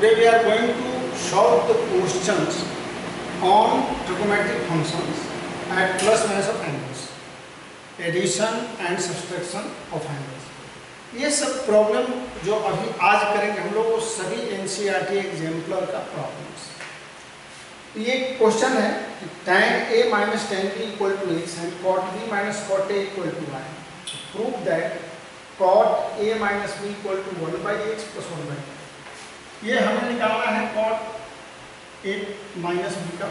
Today we are going to solve the questions on trigonometric functions at plus minus of angles, addition and subtraction of angles. ये सब problem जो अभी आज करेंगे हम लोग वो सभी एनसीईआरटी एग्जाम्पलर का प्रॉब्लम्स। ये क्वेश्चन है tan a minus tan b equal to x and cot b minus cot a equal to y. Prove that cot a minus b equal to 1 by x plus 1 by y. ये हमें निकालना है cot a minus b का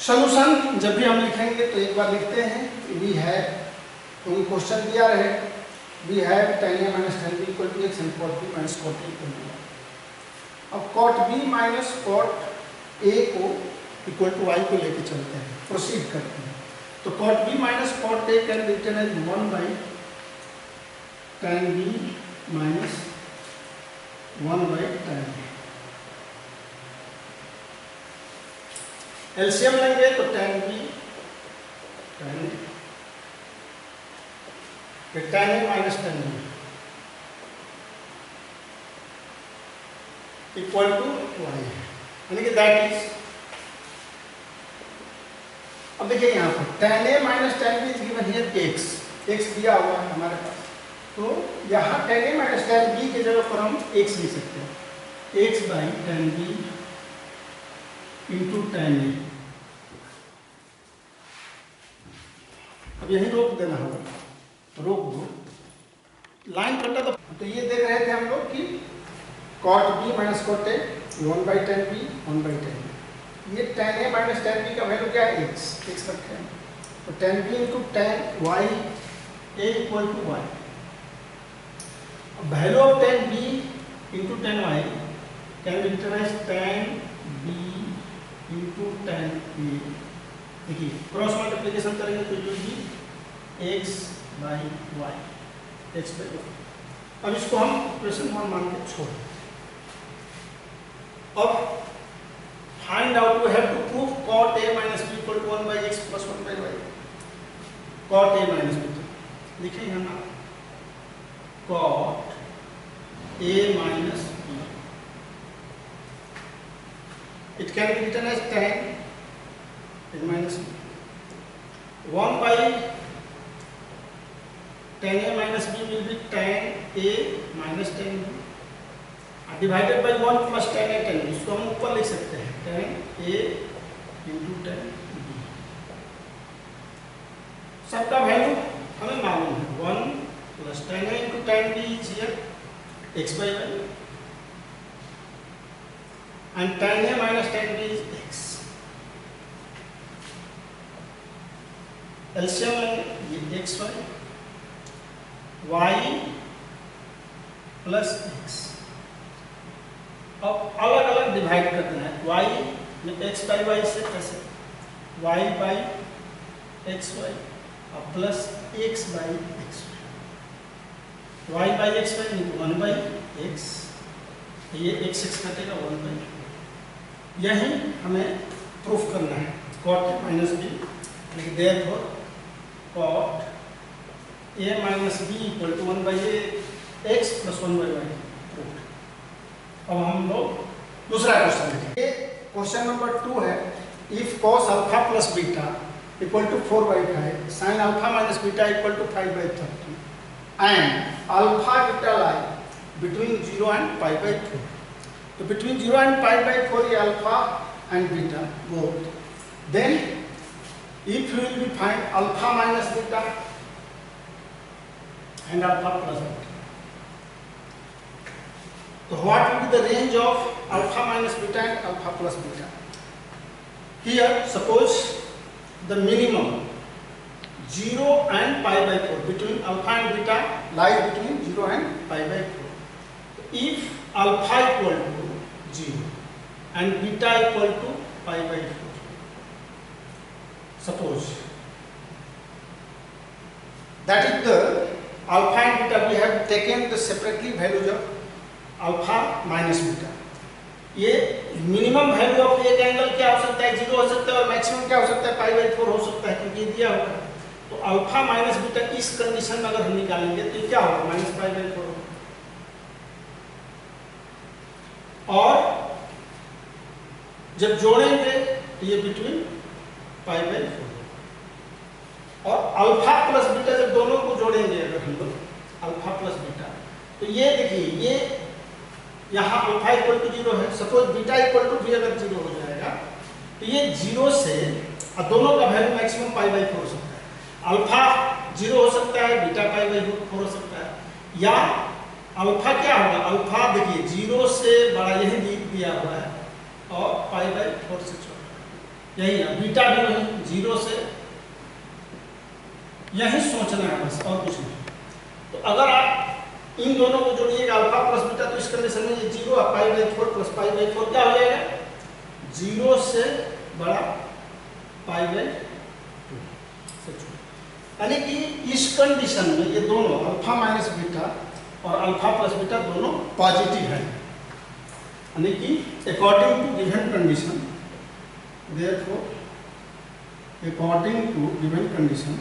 solution. जब भी हम लिखेंगे तो एक बार लिखते हैं वी है तो क्वेश्चन दिया रहे we have tan a minus tan b equal to x and cot b minus cot a equal to y. अब cot b minus cot a को इक्वल टू y को लेके चलते हैं, प्रोसीड करते हैं। तो cot b minus cot a can be written as 1 by tan b minus 1 by tan a। LCM लेंगे तो tan b tan a फिर tan a minus tan b equal to y, यानी कि दैट इज, अब देखिए यहाँ पर tan a minus tan b is given here x दिया हुआ है हमारे पास, तो यहाँ tan a minus tan b की जगह पर हम x लिख सकते हैं, x by tan b into tan a। अब यही रोक देना होगा, रोक दो, लाइन कटा। तो ये देख रहे थे हम लोग कि cot b minus cot a 1 by tan b 1 by tan b। ये tan a minus tan b का वैल्यू क्या है x रखे हैं, तो tan b into tan y a equal to y। Value of tan b into tan y can be written as tan b into tan a। देखिए cross multiplication करेंगे तो ये भी x by y, x by y। अब इसको हम equation 1 मान के छोड़। अब find out, we have to prove cot a minus b equal to 1 by x plus 1 by y। cot a minus b लिखे यहाँ ना, cot a minus b, it can be written as tan a minus b 1 by tan a minus b will be tan a minus tan b divided by 1 plus tan a tan b। इसको हम ऊपर लिख सकते हैं tan a into tan b। सबका value हमें मालूम है, 1 plus tan a into tan b is here x by y and tan a minus tan b is x। LCM ये x y प्लस x। अब अलग अलग डिवाइड करना है, y में x बाई वाई से कैसे y बाई एक्स वाई और plus x by x y, y by x y 1 by x, ये x कटेगा 1 बाई। यही हमें प्रूफ करना है cot a minus b, therefore cot a minus b equal to 1 by x plus 1 by y. अब हम लोग दूसरा क्वेश्चन देखेंगे। क्वेश्चन नंबर 2 है, if cos alpha plus beta equal to 4 by 5 sine alpha minus beta equal to 5 by 30 and alpha beta lie between 0 and pi by 4। तो between 0 and pi by 4 ये alpha and beta both, then if you will be find alpha minus beta and alpha plus beta. So what will be the range of alpha minus beta and alpha plus beta? Here suppose the minimum 0 and pi by 4, between alpha and beta lies between 0 and pi by 4. If alpha equal to 0 and beta equal to pi by 4, suppose that is the alpha and beta, we have taken the separately values of alpha minus beta. ये minimum value of एक angle क्या हो सकता है, 0 हो सकता है, और मैक्सिमम क्या हो सकता है, पाई बाई 4 हो सकता है, क्योंकि दिया हुआ है। तो अल्फा माइनस बीटा इस कंडीशन में अगर हम निकालेंगे तो क्या होगा, माइनस पाई बाई 4 होगा। और जब जोड़ेंगे तो ये बिटवीन पाई बाई 4 और अल्फा प्लस बीटा जब दोनों को जोड़ेंगे अगर हम लोग अल्फा प्लस बीटा तो ये देखिए ये यहाँ अल्फा इक्वल टू 0 है, सपोज बीटा इक्वल टू भी अगर 0 हो जाएगा तो ये 0 से और दोनों का वैल्यू मैक्सिमम पाई बाई 4 हो सकता है। अल्फा 0 हो सकता है, बीटा पाई बाई 4 हो सकता है, या अल्फा क्या होगा, अल्फा देखिए 0 से बड़ा यही दिया हुआ है और पाई बाई 4 से छोटा यही है। बीटा भी वही 0 से यही सोचना है बस और कुछ नहीं। तो अगर आप इन दोनों को जोड़िएगा अल्फा प्लस बीटा तो इस कंडीशन में ये 0 और पाई बाई 4 प्लस पाई बाई 4 क्या हो जाएगा, 0 से बड़ा पाई बाई 2 से छोटा। यानी कि इस कंडीशन में ये दोनों अल्फा माइनस बीटा और अल्फा प्लस बीटा दोनों पॉजिटिव है, यानी कि according to given condition, therefore according to given condition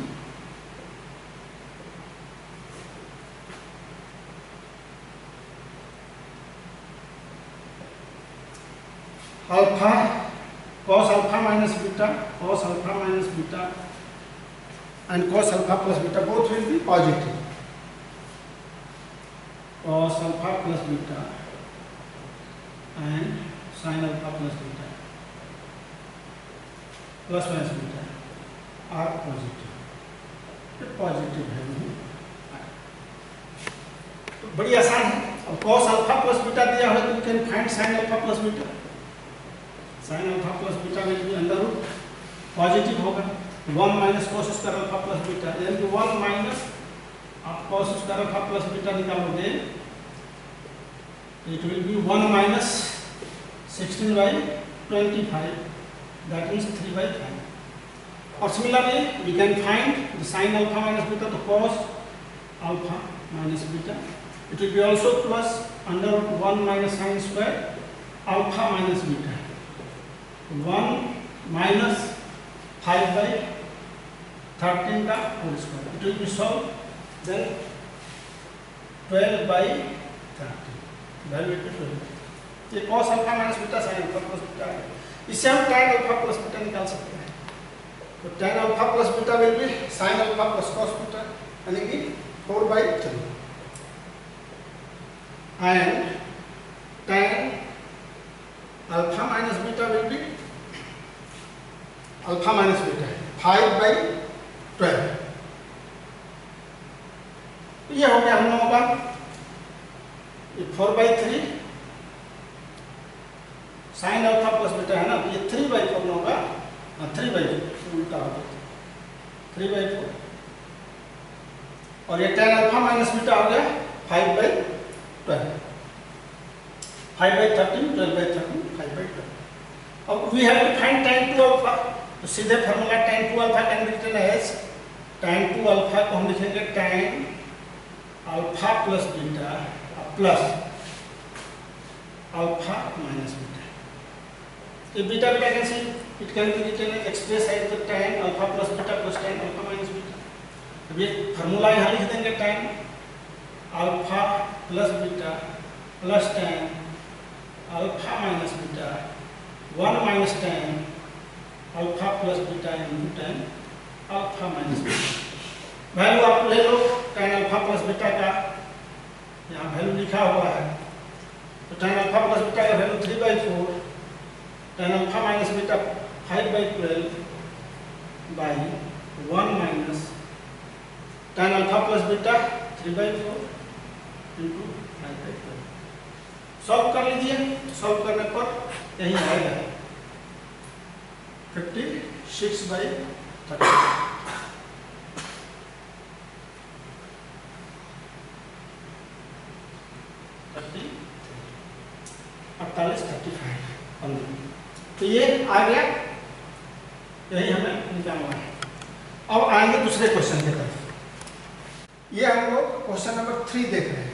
alpha cos alpha minus beta and cos alpha plus beta both will be positive. Cos alpha plus beta and sin alpha plus beta plus minus beta are positive. तो positive है नहीं, तो बड़ी आसान है। अब cos alpha plus beta दिया है तो you can find sin alpha plus beta. sin alpha plus beta will be under root positive होगा 1 minus cos square alpha plus beta, यानी कि 1 माइनस आप cos square alpha plus beta निकालोगे it will be 1 minus 16/25 that means 3/5। और similarly we can find the sin alpha minus beta, तो cos alpha minus beta it will be also plus under root 1 minus sin square alpha minus beta, 1 minus 5/13 का whole square, it will be solve then 12/13 value equal to ये cos alpha minus beta sin alpha plus beta है। इससे हम tan alpha plus beta निकाल सकते हैं, तो tan alpha plus beta will be sin alpha plus cos beta, यानी कि 4/3 and tan alpha minus beta will be alpha minus beta 5/12। ये हो गया हम लोगों का 4/3 साइन अल्फा प्लस बीटा है ना, ये 3/4 होगा, 3/4 उल्टा होगा 3/4 और ये tan अल्फा माइनस बीटा हो गया 5/12 5/13 12/13 5/12। अब we have to find tan 2 alpha, तो सीधे formula tan 2 alpha can be written as tan 2 alpha को हम लिखेंगे tan alpha plus beta plus alpha minus beta. तो बीटा बीटा कैसे it can be written as express as the tan alpha plus beta plus tan alpha minus beta. अब ये formula यहाँ लिख देंगे tan alpha plus beta plus tan alpha minus beta 1 minus tan alpha plus beta into tan alpha minus beta. Value आप ले लो tan alpha plus beta का, यहाँ value लिखा हुआ है, तो tan अल्फा प्लस बीटा का value 3/4, tan alpha minus beta 5/12/1 minus tan alpha plus beta 3/4 into 5/12। Solve कर लीजिए, सॉल्व करने पर यही आएगा 56/30 48/35। तो ये आ गया, यही हमें निकालना है। अब आएंगे दूसरे क्वेश्चन की तरफ। ये हम लोग क्वेश्चन नंबर 3 देख रहे हैं।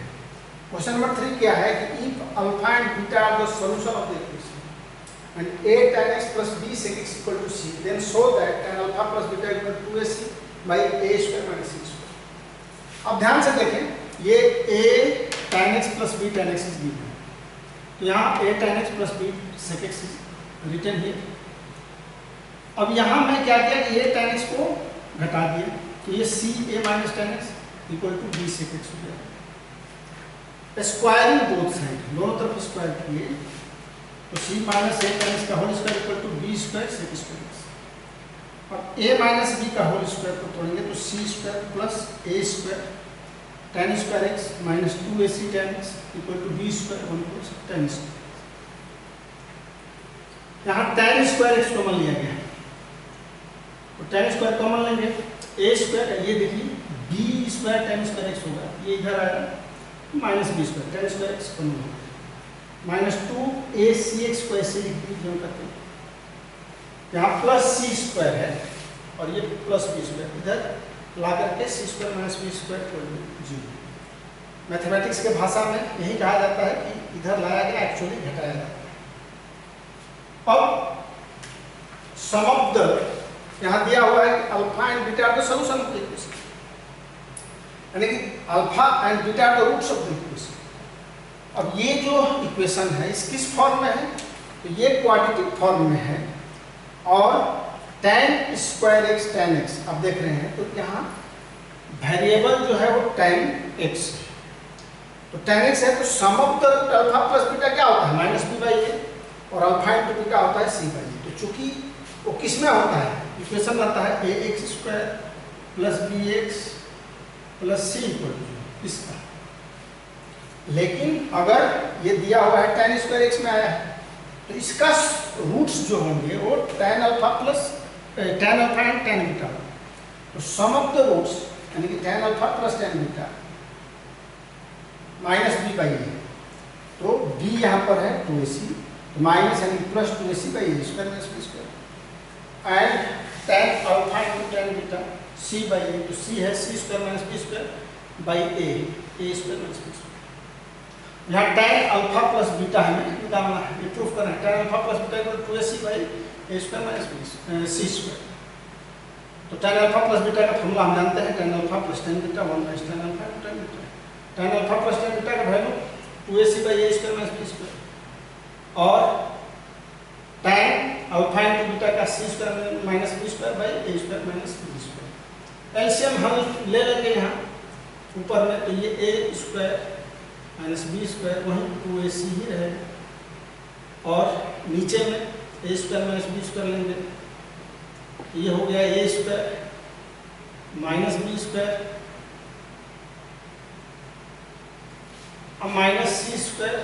क्वेश्चन नंबर 3 क्या है कि if alpha and beta are the solution of the equation and a tan x plus b sec x equal to c, then show that tan alpha plus beta equal to 2ac by a square minus c square। अब ध्यान से देखें, ये a tan x plus b tan x is given, तो यहाँ a tan x plus b sec x return here. अब यहाँ मैं क्या किया कि a tan x को घटा दिया, तो ये c a minus tan x equal to b sec x हो गया। स्क्वायरिंग बोथ साइड, दोनों तरफ स्क्वायर किए, तो c minus a tan x का whole square equal to b square sec square x। अब a माइनस b का whole square को तोड़ेंगे तो c square plus a square tan square x minus 2ac tan x equal to b square 1 plus tan square. यहाँ tan square x common लिया गया, तो tan square common लेंगे, a square ये देखिए b square tan square x होगा, ये इधर आएगा minus b square tan square x common होगा, माइनस 2ac x को ऐसे लिख दीजिए करते हैं, यहाँ प्लस c स्क्वायर है और ये प्लस b स्क्वायर, इधर ला करके c square minus b square 0। Mathematics के भाषा में यही कहा जाता है कि इधर लाया गया एक्चुअली घटाया जाता है। अब सम ऑफ द यहाँ दिया हुआ है कि alpha and beta are the solution of the equation, यानी कि alpha and beta are the roots of the equation. अब ये जो इक्वेशन है इस किस फॉर्म में है, तो ये क्वाड्रेटिक फॉर्म में है और tan square x tan x आप देख रहे हैं, तो यहाँ वेरिएबल जो है वो tan x, तो tan x है, तो sum of the alpha plus beta क्या होता है माइनस b बाई ए, और अल्फा इंटू बीटा होता है c बाई ए। तो चूंकि वो किस में होता है, इक्वेशन आता है ax square plus bx plus c equal to इसका, लेकिन अगर ये दिया हुआ है tan स्क्वायर x में आया है, तो इसका रूट्स जो होंगे वो tan alpha plus tan alpha and tan beta, तो सम ऑफ द रूट्स यानी कि tan alpha plus tan beta minus b by a, तो b यहाँ पर है 2ac, तो माइनस यानी plus 2ac by a square minus b square, and tan alpha into tan beta c by a, तो c है c square minus b square by a square minus b square. यहाँ tan alpha plus beta हमें निकालना है, ये proof करना है, tan alpha plus beta equal to 2ac by a square minus c square. तो tan अल्फा प्लस बीटा का formula हम जानते हैं, tan alpha plus tan beta 1 minus tan alpha into tan beta, tan alpha plus tan beta का value 2ac by a square minus b square, और tan alpha into beta का c square minus b square by a square minus b square. LCM हम ले लेंगे यहाँ ऊपर में, तो ये a square minus b square वहीं 2ac ही रहेगा, और नीचे में a square minus b square लेंगे, ये हो गया a square minus b square और minus c square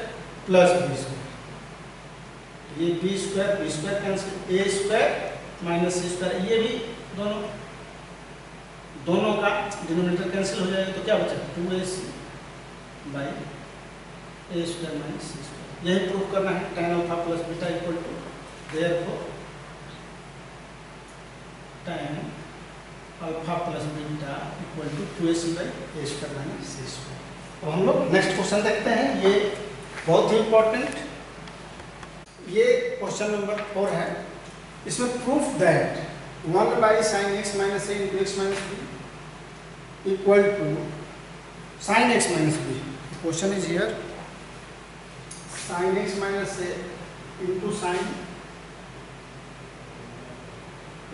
plus b square, ये b square cancel, a square minus c square, ये भी दोनों का डिनोमिनेटर कैंसिल हो जाएगा, तो क्या बचेगा 2ac by a square minus c square. यही प्रूफ करना है, tan alpha plus beta equal to therefore tan alpha plus beta equal to 2ac by a square minus c square. तो हम लोग नेक्स्ट क्वेश्चन देखते हैं, ये बहुत ही इंपॉर्टेंट, ये क्वेश्चन नंबर 4 है। इसमें proof that 1 by sine x minus a into x minus b equal to sine x minus b. Question is here, sine x minus a into sine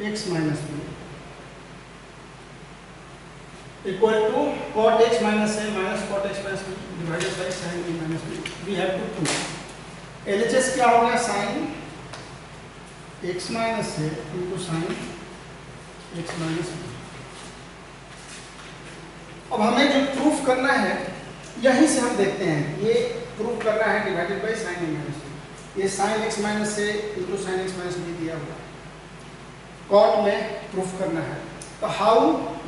x minus b equal to cot x minus a minus cot x minus b divided by sin b minus b. We have to prove LHS क्या हो गया, sin x minus a into sin x minus b। अब हमें जो proof करना है यहीं से हम देखते हैं, ये प्रूफ करना है divided by sin a minus b। ये sin x minus a into sin x minus b दिया हुआ है, cot में प्रूफ करना है, तो how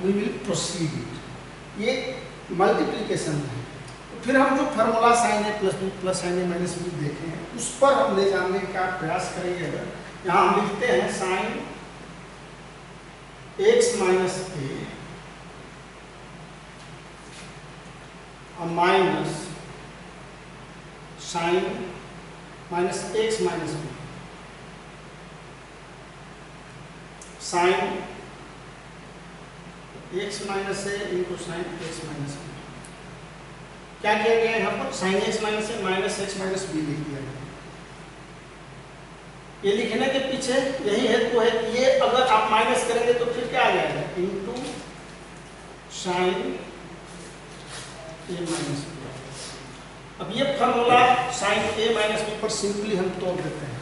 we will proceed it, ये मल्टीप्लिकेशन है, तो फिर हम जो formula sine a plus b plus sine a minus b देखे हैं उस पर हम ले जाने का प्रयास करेंगे। अगर यहाँ हम लिखते हैं sine x minus a minus sine minus x minus b, sine x minus a into sine x minus b. क्या किया गया यहाँ पर sine x minus a minus x minus b लिख दिया गया। ये लिखने के पीछे यही हेतु है कि ये अगर आप माइनस करेंगे तो फिर क्या आ जाएगा into sine a minus b. अब ये formula sine a minus b पर सिंपली हम तोड़ देते हैं।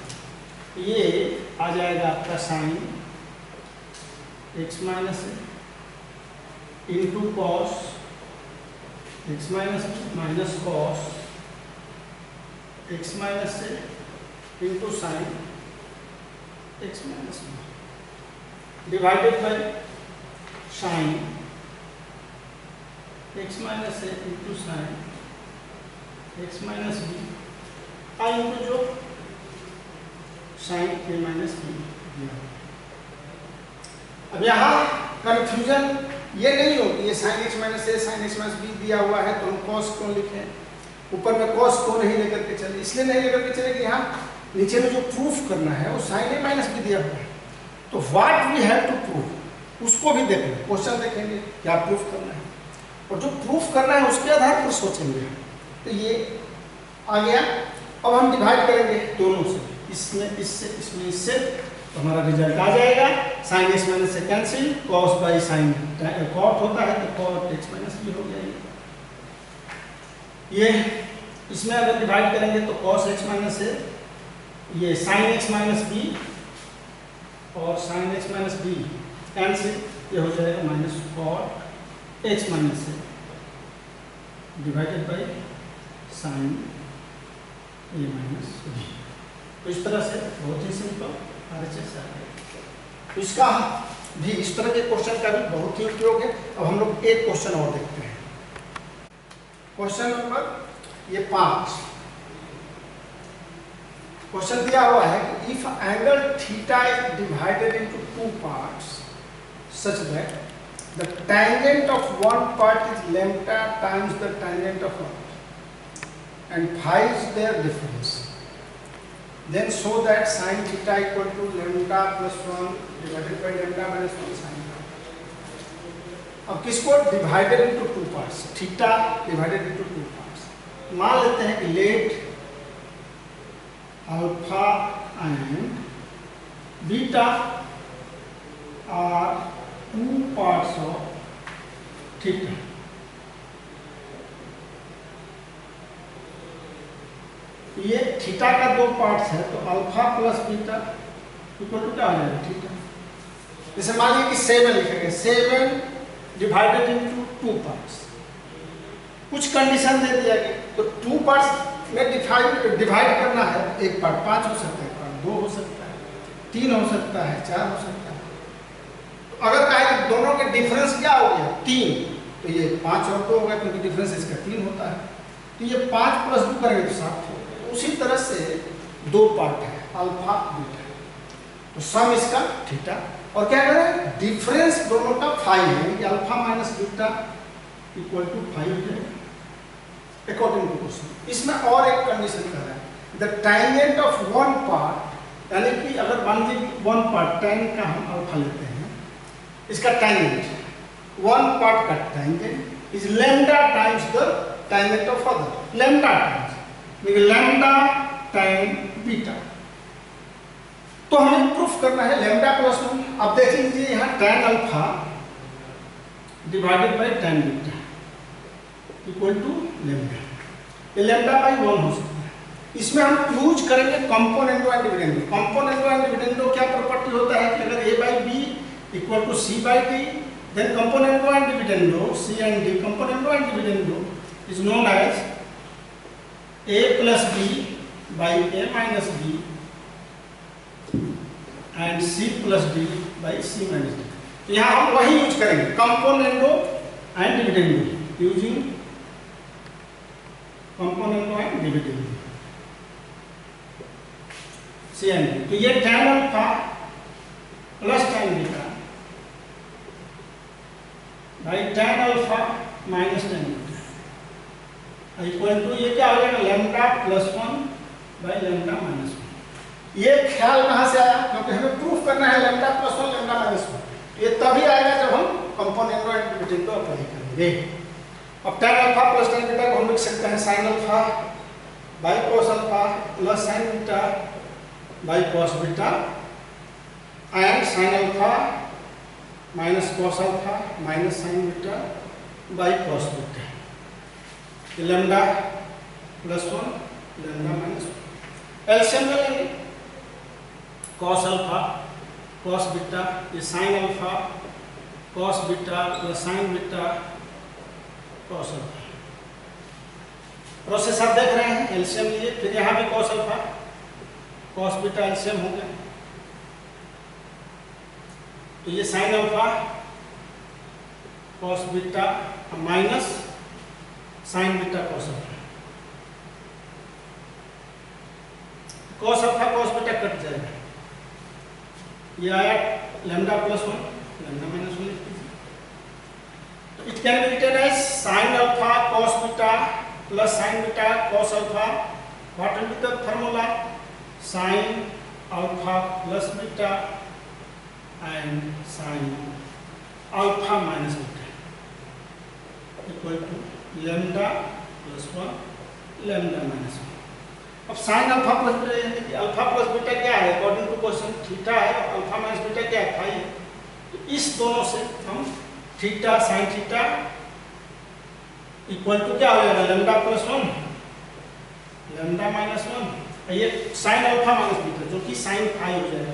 ये आ जाएगा आपका sine x minus a into cos x minus b minus cos x minus a into sine x minus b divided by sine x minus a into sine x minus b I into जो sine a minus b दिया। अब यहाँ confusion ये नहीं हो कि ये sine x minus ए sign x minus b दिया हुआ है तो हम कॉस क्यों लिखें, ऊपर में कॉस को नहीं लेकर के चले, इसलिए नहीं लेकर के चले कि यहाँ नीचे में जो प्रूफ करना है वो साइन ए माइनस बी दिया हुआ है। तो what we have to proof उसको भी देखेंगे, क्वेश्चन देखेंगे क्या प्रूफ करना है और जो प्रूफ करना है उसके आधार पर सोचेंगे। तो ये आ गया। अब हम डिवाइड करेंगे दोनों से, इसमें इससे इसमें इससे, तो हमारा रिजल्ट आ जाएगा साइन एक्स माइनस से cancel, cos by sine cot होता है तो कॉट एक्स माइनस बी हो जाएगी। ये इसमें अगर डिवाइड करेंगे तो कॉस एक्स माइनस से ये साइन एक्स माइनस बी और sine x minus b cancel, ये हो जाएगा माइनस कॉट एक्स माइनस से divided by sine a minus b. तो इस तरह से बहुत ही सिंपल RHS आ गया। तो इसका भी इस तरह के क्वेश्चन का भी बहुत ही उपयोग है। अब हम लोग एक क्वेश्चन और देखते हैं। क्वेश्चन नंबर ये 5 क्वेश्चन दिया हुआ है कि if angle theta is divided into 2 parts such that the tangent of one part is lambda times the tangent of other and phi is their difference, then show that sin theta equal to lambda plus 1 divided by lambda minus 1 sin theta। अब किसको divided into 2 parts, theta divided into 2 parts. मान लेते हैं कि let alpha and beta are 2 parts of theta। ये theta का 2 parts है तो alpha plus beta equal to क्या हो जाएगा थीटा। जैसे मान लीजिए कि 7 लिखेंगे, 7 डिवाइडेड इनटू 2 पार्ट्स। कुछ कंडीशन दे दिया गया तो 2 पार्ट्स में डिवाइड करना है। एक पार्ट 5 हो सकता है, एक पार्ट 2 हो सकता है, 3 हो सकता है, 4 हो सकता है। अगर कहे दोनों के डिफरेंस क्या हो गया 3, तो ये 5 और 2 हो गया क्योंकि डिफरेंस इसका 3 होता है। तो ये 5 प्लस 2 करेंगे तो 7 हो गया। उसी तरह से 2 पार्ट है अल्फा बीटा, तो सम इसका थीटा और क्या करें डिफरेंस दोनों का 5 है कि alpha minus beta equal to 5 है अकॉर्डिंग टू क्वेश्चन। इसमें और एक कंडीशन कर रहा है the tangent of one part, यानी कि अगर मान लीजिए 1 पार्ट tan का हम अल्फा लेते हैं, इसका टैंजेंट 1 पार्ट का tangent is lambda times the tangent of other, lambda times lambda time beta. तो हमें प्रूफ करना है लैम्डा प्लस 1। अब देख लीजिए यहाँ tan alpha divided by tan beta equal to lambda, ये लैम्डा बाई 1 हो सकता है। इसमें हम यूज करेंगे componendo and dividendo. Componendo and dividendo क्या प्रॉपर्टी होता है कि अगर a बाई b equal to c by d, then componendo and dividendo c and d, componendo and dividendo is known as a plus b by a minus b and c plus d by c minus d। तो यहाँ हम वही use करेंगे componendo and dividendo, using componendo and dividendo c and d। तो ये tan alpha plus tan beta by tan alpha minus tan beta equal to ये क्या हो जाएगा lambda plus 1 by lambda minus 1। ये ख्याल कहाँ से आया, क्योंकि हमें प्रूफ करना है लैम्डा प्लस 1 लैम्डा माइनस 1। ये तभी आएगा जब हम कंपोनेंटो एंड डिविडेंडो अप्लाई करेंगे। अब tan alpha plus tan beta को हम लिख सकते हैं sin alpha by cos alpha plus sin beta by cos beta and sin alpha minus cos alpha minus sin beta by cos beta, lambda plus 1 lambda minus 1। LCM ले लेंगे, cos alpha cos beta, ये sin alpha cos beta plus sin beta cos alpha. Process आप देख रहे हैं, LCM लिए, फिर यहाँ भी cos alpha cos beta LCM हो गया, तो ये sin alpha cos beta minus sin beta cos alpha. cos alpha cos beta cut जाएगा, ये आया लैम्डा प्लस 1 लैम्डा माइनस 1 लिख दीजिए। तो it can be written as sin alpha cos beta plus sin beta cos alpha. What will be the formula? sin alpha plus beta and sin alpha minus beta equal to lambda plus 1 lambda minus 1। अब sin alpha plus beta, यानी कि alpha plus beta क्या है? According to question theta है, alpha minus beta क्या है? Phi है। तो इस दोनों से हम theta sin theta equal to क्या हो जाएगा? लैम्डा प्लस 1 लैम्डा माइनस 1, ये sin अल्फा माइनस बीटा जो कि sin फाई हो जाएगा,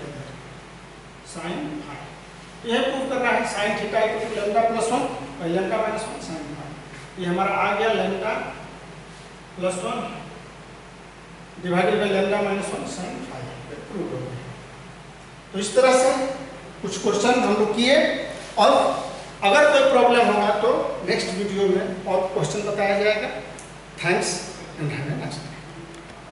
sin फाई। यह प्रूव करना है sin theta equal to lambda plus 1 और लैम्डा माइनस 1 sin फाई। ये हमारा आ गया lambda plus 1 divided by lambda minus 1 sin phi, prove हो गया। तो इस तरह से कुछ क्वेश्चन हम लोग किए, और अगर कोई प्रॉब्लम होगा तो नेक्स्ट वीडियो में और क्वेश्चन बताया जाएगा। Thanks and have a nice day.